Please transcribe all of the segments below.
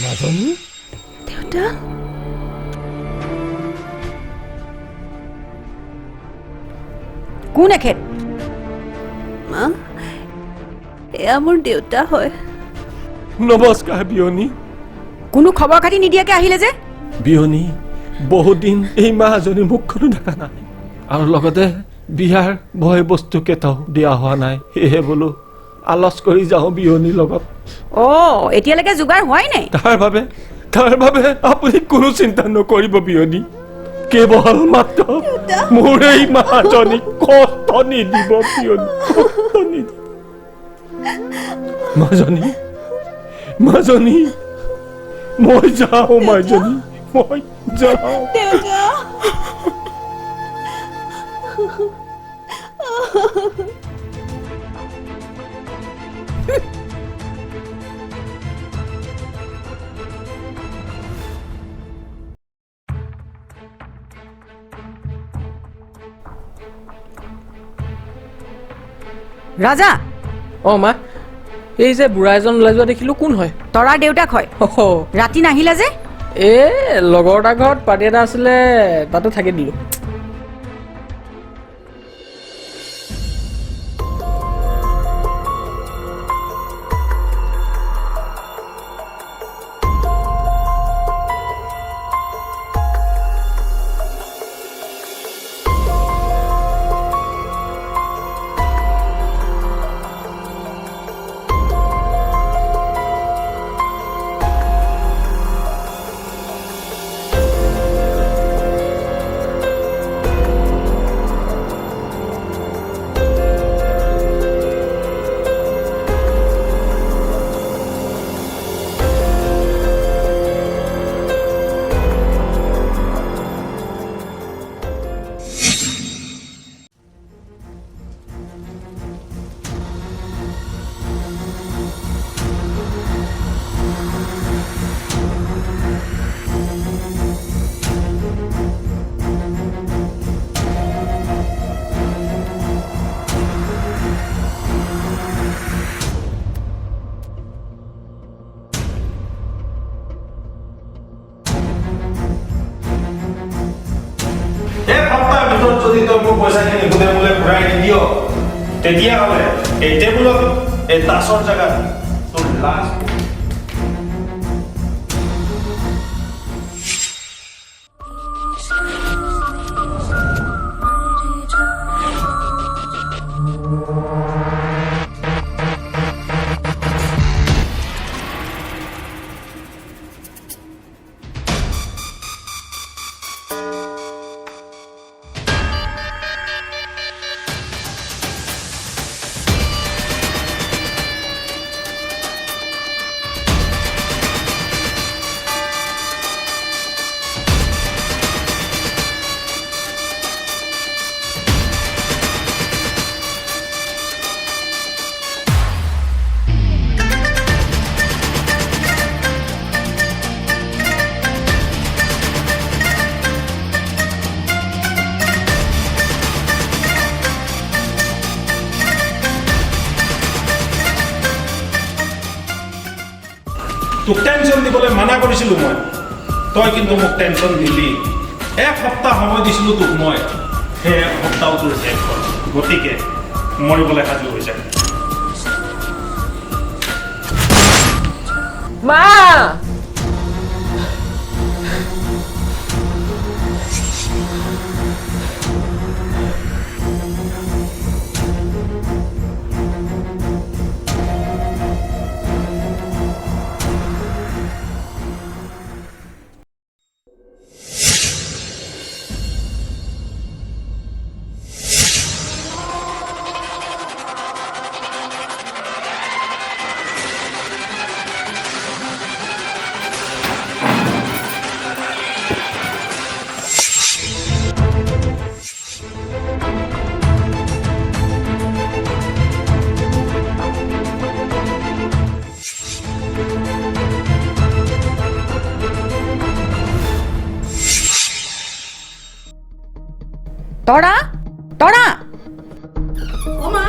মাজনী দেউতা কোন এখেত? মা এয়া মোৰ দেউতা হয়। নমস্কাৰ বিয়নী। কোনো খবৰ খাতি নিদিয়াকে আহিলে যে? বিয়নী বহুত দিন এই মাজনীৰ মুখখনো দেখা নাই আৰু লগতে বিয়াৰ ভয় বস্তু কেইটাও দিয়া হোৱা নাই, সেয়েহে বোলো আলোচ কৰি যাওঁ বিয়নীৰ লগত। এতিয়ালৈকে যোগাৰ হোৱাই নাই? তাৰ বাবে আপুনি কোনো চিন্তা নকৰিব বিয়নী, কেৱল মাত্ৰ মোৰ এই মাজনীক কষ্ট নিদিব বিয়নী, কষ্ট নিদিব। মাজনী মই যাওঁ, মাজনী মই যাওঁ। ৰাজা মা এই যে বুঢ়া এজন ওলাই যোৱা দেখিলো, কোন হয়? তৰাৰ দেউতাক হয়। ৰাতি নাহিলা যে? লগৰ এটা ঘৰত পাৰ্টি এটা আছিলে, তাতে থাকি দিলো। যদি তই মোৰ পইচাখিনি সুদে মূলে ঘূৰাই নিদিয়, তেতিয়াহ'লে এই টেবুলত এই তাচৰ জেগাত তোৰ লাজ। তোক টেনশ্যন দিবলৈ মানা কৰিছিলোঁ মই, তই কিন্তু মোক টেনশ্যন দিলি। এক সপ্তাহ সময় দিছিলোঁ তোক মই, সেই এক সপ্তাহ তোৰ শেষ হ'ল, গতিকে মৰিবলৈ সাজু হৈ যায়। মা তৰা তৰা ও মা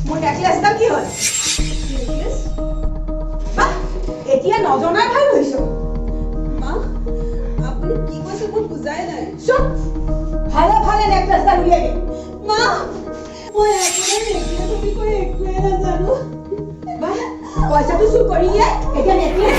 মোৰ দাদি নেকলেছটা কি হ'ল মা এতিয়া নজনাৰ ভাল হৈছো মা আপুনি কি কৈছে মই বুজাই নাই চুপ ভালে ভালে নেকলেছটা উলিয়াই দে মা মই আপোনাৰ নেকলেছ বিষয়ে একোৱে নাজানো মা পইচাটো চুৰ কৰিলে এতিয়া নেকলেছ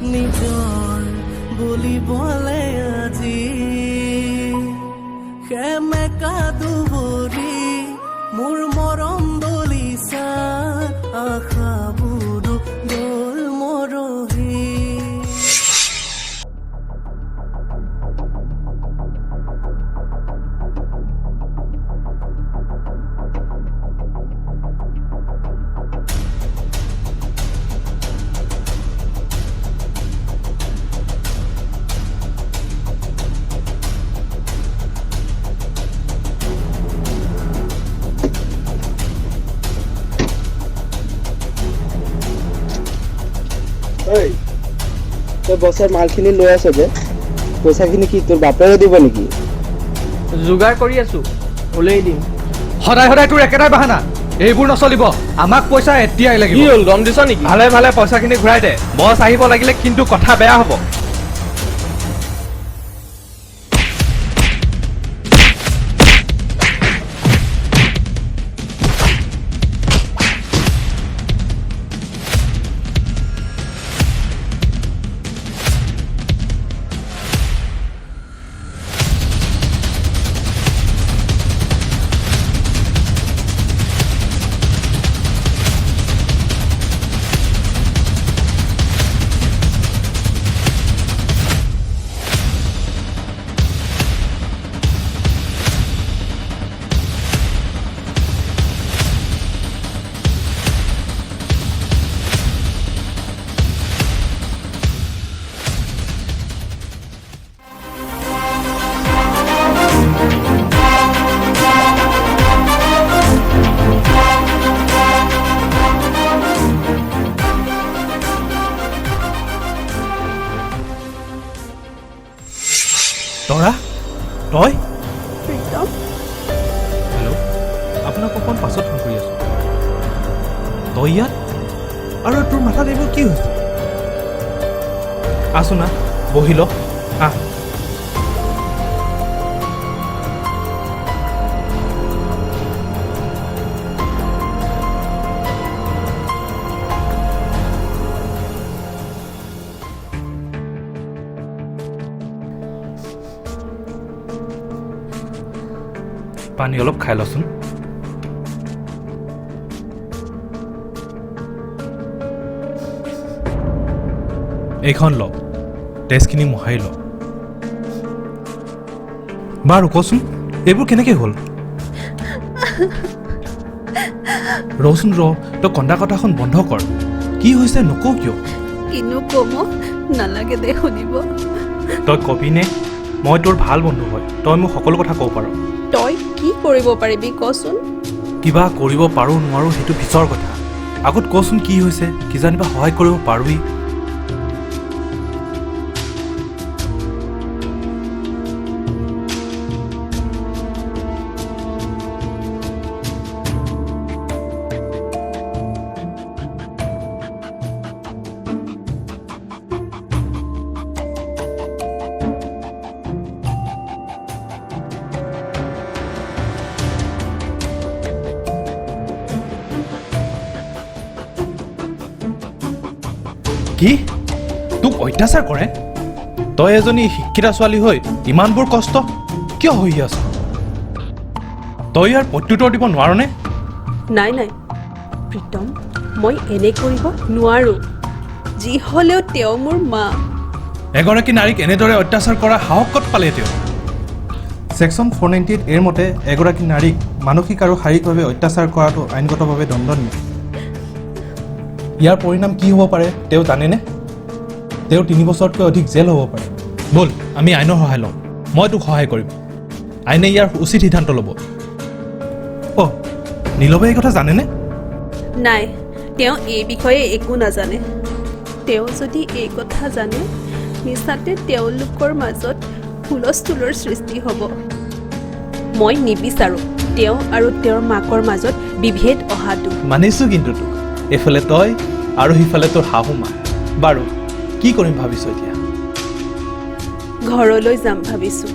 নিজৰ বুলিবলে আজি সেমেকা দুবৰি মোৰ মৰম দলিছা আশাবোৰ গ'ল মৰহি তই বছৰ মালখিনি লৈ আছ যে পইচাখিনি কি তোৰ বাপেৰে দিব নেকি যোগাৰ কৰি আছো ওলাই দিম সদায় সদায় তোৰ একেটাই বাহানা এইবোৰ নচলিব আমাক পইচা এতিয়াই লাগিব কি হ'ল গম দিছ নেকি ভালে ভালে পইচাখিনি ঘূৰাই দে বছ আহিব লাগিলে কিন্তু কথা বেয়া হ'ব তৰা তই প্ৰীতম হেল্ল' আপোনাক অকণ পাছত ফোন কৰি আছোঁ তই ইয়াত আৰু তোৰ মাথাত এইবোৰ কি হৈছে আছো না বহি ল আহ পানী অলপ খাই লচোন এইখন ল তেজখিনি মোহাৰি ল বাৰু কচোন এইবোৰ কেনেকৈ হ'ল ৰচোন ৰ তই কন্দা কথাখন বন্ধ কৰ কি হৈছে নকওঁ কিয় কিনো কম নালাগে দে শুনিব তই কবিনে মই তোৰ ভাল বন্ধু হয় তই মোক সকলো কথা ক'ব পাৰ তই কি কৰিব পাৰিবি কচোন কিবা কৰিব পাৰোঁ নোৱাৰোঁ সেইটো পিছৰ কথা আগত কচোন কি হৈছে কিজানিবা সহায় কৰিব পাৰোঁহি কি তোক অত্যাচাৰ কৰে তই এজনী শিক্ষিতা ছোৱালী হৈ ইমানবোৰ কষ্ট কিয় হৈ আছ তই ইয়াৰ প্ৰত্যুত্তৰ দিব নোৱাৰনে নাই নাই প্ৰীতম মই এনে কৰিব নোৱাৰো যি হ'লেও তেওঁ মোৰ মা এগৰাকী নাৰীক এনেদৰে অত্যাচাৰ কৰা সাহস ক'ত পালে তেওঁ ছেকশ্যন 498 এৰ মতে এগৰাকী নাৰীক মানসিক আৰু শাৰীৰিকভাৱে অত্যাচাৰ কৰাটো আইনগতভাৱে দণ্ডনীয় ইয়াৰ পৰিণাম কি হ'ব পাৰে তেওঁ জানেনে তেওঁ 3 বছৰতকৈ অধিক জেল হ'ব পাৰে বল আমি আইনৰ সহায় লওঁ মই তোক সহায় কৰিম আইনে ইয়াৰ উচিত সিদ্ধান্ত ল'ব নীলৱে এই কথা জানেনে নাই তেওঁ এই বিষয়ে একো নাজানে তেওঁ যদি এই কথা জানে নিশ্চয় তেওঁলোকৰ মাজত হুলস্থুলৰ সৃষ্টি হ'ব মই নিবিচাৰোঁ তেওঁ আৰু তেওঁৰ মাকৰ মাজত বিভেদ অহাটো মানিছোঁ কিন্তু তোক এফালে তই আৰু সিফালে তোৰ শাহু মা বাৰু কি কৰিম ভাবিছ এতিয়া ঘৰলৈ যাম ভাবিছোঁ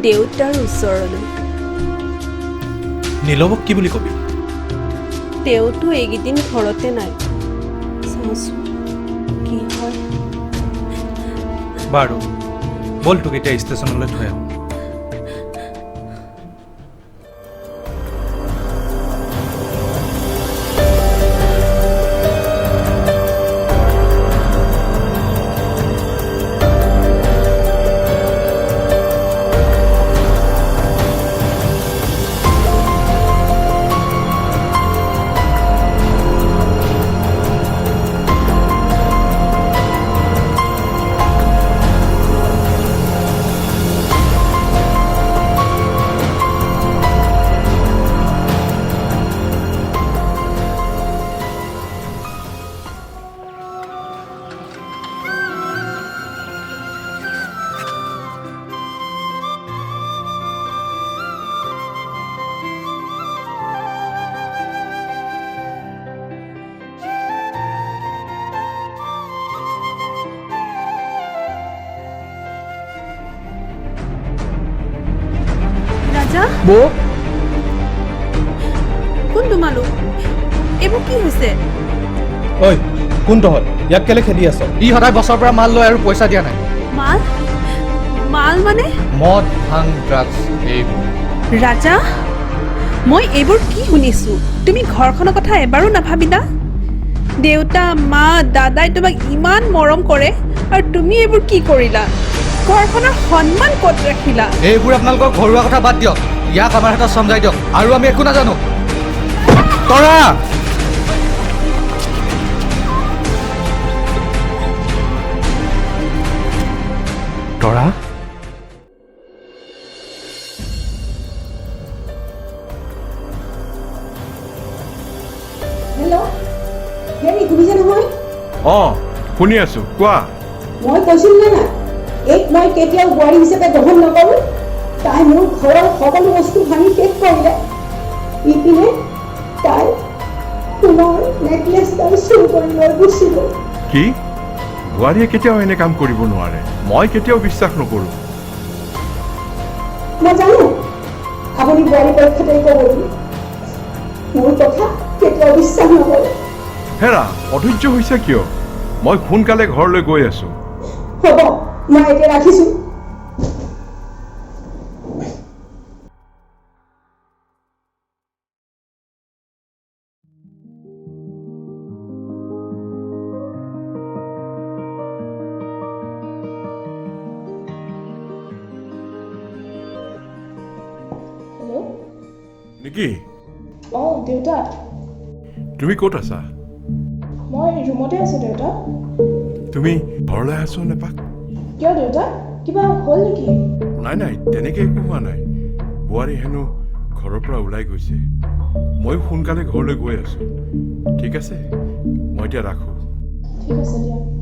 দেউতাৰ ওচৰলৈ নীলৱক কি বুলি কবি তেওঁতো এইকেইদিন ঘৰতে নাই চাওঁচোন কি হয় বাৰু বল তোক এতিয়া ষ্টেচনলৈ থৈ আহোঁ বৌ কোন তোমালোক এইবোৰ কি হৈছে ঐ কোন তহঁত ইয়াক কেলে খেদি আছ ই সদায় বছৰৰ পৰা মাল লয় আৰু পইচা দিয়া নাই মাল মাল মানে মদ ভাং ড্ৰাগছ এইবোৰ ৰাজা মই এইবোৰ কি শুনিছোঁ তুমি ঘৰখনৰ কথা এবাৰো নাভাবিলা দেউতা মা দাদাই তোমাক ইমান মৰম কৰে আৰু তুমি এইবোৰ কি কৰিলা ঘৰখনৰ সন্মান ক'ত ৰাখিলা এইবোৰ আপোনালোকৰ ঘৰুৱা কথা বাদ দিয়ক ইয়াক আমাৰ হাতত সমজাই দিয়ক আৰু আমি একো নাজানো তৰা তৰা হেল্ল' হেৰি শুনিছে নহয় শুনি আছো কোৱা মই কৈছিলো নে নাই এইক মই কেতিয়াও বোৱাৰী হিচাপে গ্ৰহণ নকৰোঁ তাই মোৰ ঘৰৰ সকলো বস্তু ভাঙি শেষ কৰিলে ইপিনে তাই সোণৰ নেকলেছডাল চুৰ কৰি লৈ গুচি গ'ল কি বোৱাৰীয়ে কেতিয়াও এনে কাম কৰিব নোৱাৰে মই কেতিয়াও বিশ্বাস নকৰোঁ মই জানো আপুনি বোৱাৰী পক্ষতে ক'ব বুলি মোৰ কথা কেতিয়াও বিশ্বাস নকৰে হেৰা অধৈৰ্য হৈছে কিয় মই সোনকালে ঘৰলৈ গৈ আছো হ'ব মই এতিয়া ৰাখিছোঁ নেকি দেউতা তুমি ক'ত আছা মই ৰুমতে আছোঁ দেউতা তুমি ঘৰলৈ আছো নেপাক কিয় দেউতা কিবা হ'ল নেকি নাই তেনেকৈ একো হোৱা নাই বোৱাৰী হেনো ঘৰৰ পৰা ওলাই গৈছে ময়ো সোনকালে ঘৰলৈ গৈ আছো ঠিক আছে মই এতিয়া ৰাখোঁ ঠিক আছে দিয়া